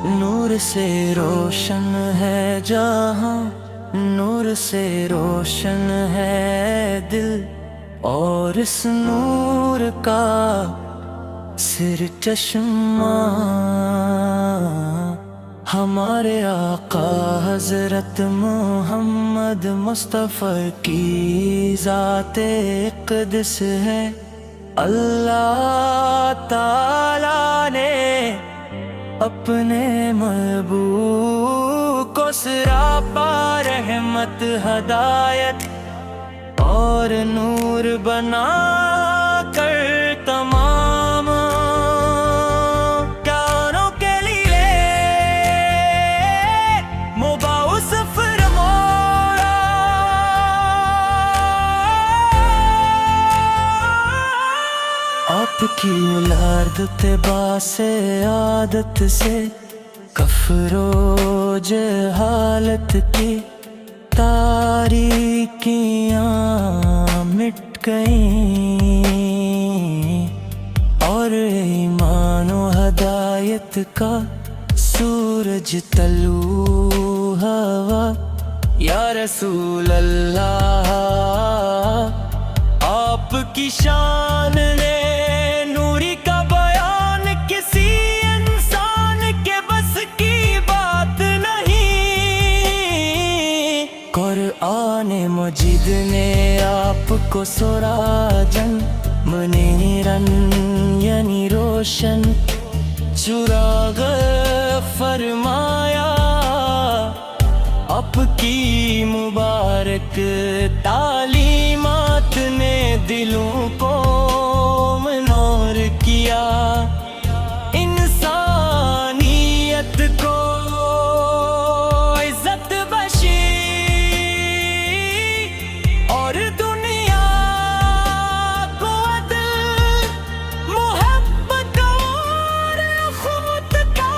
نور سے روشن ہے جہاں، نور سے روشن ہے دل، اور اس نور کا سر چشمہ ہمارے آقا حضرت محمد مصطفیٰ کی ذات اقدس ہے۔ اللہ تعالیٰ نے اپنے محبوب کو سراپا رحمت، ہدایت اور نور بنا کر تمام کانوں کے لیے مبعوث فرمایا۔ آپ کی اولاد اتباع سے عادت سے کفر و جہالت کی تاریکیاں مٹ گئیں، اور ایمان و ہدایت کا سورج طلوع ہوا۔ یا رسول اللہ، آپ کی شان نے نوری کا بیان کسی انسان کے بس کی بات نہیں۔ قرآن مجید نے آپ کو سراجن منیرن یعنی روشن چراغ فرمایا۔ آپ کی مبارک تعلیمات نے دلوں کو منور کیا، انسانیت کو عزت بخشی، اور دنیا کو عدل، محبت اور خود کا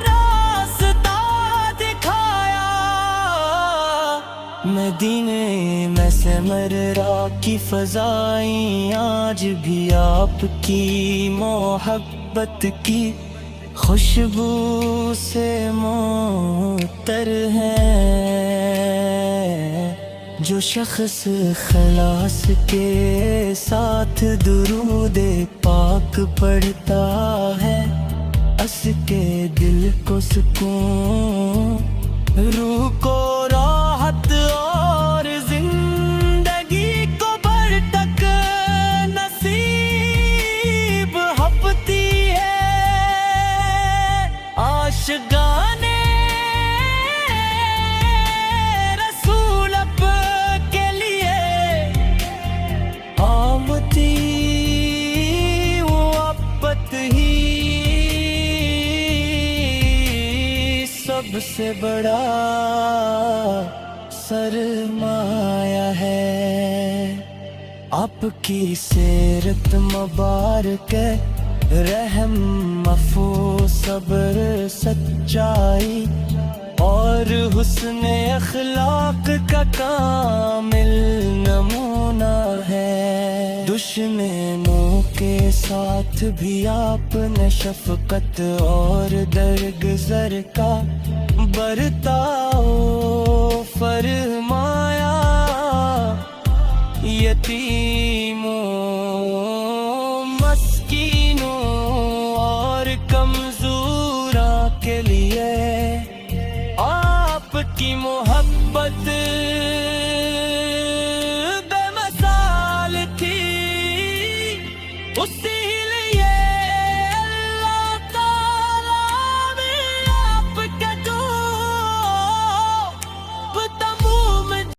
راستہ دکھایا۔ مدینے میں سمرا کی فضائیں آج بھی آپ کی محبت کی خوشبو سے معطر ہیں۔ جو شخص اخلاص کے ساتھ درود پاک پڑھتا ہے، اس کے دل کو سکون، روح کو راحت اور زندگی کو برتک نصیب ہوتی ہے۔ عاشقان رسول اب کے لیے آمدی محبت ہی سب سے بڑا سرمایہ ہے۔ آپ کی سیرت مبارک، رحم، عفو، صبر، سچائی اور حسن اخلاق کا کامل نمونہ ہے۔ دشمنوں کے ساتھ بھی آپ نے شفقت اور درگزر کا برتاؤ فرمایا۔ یتیموں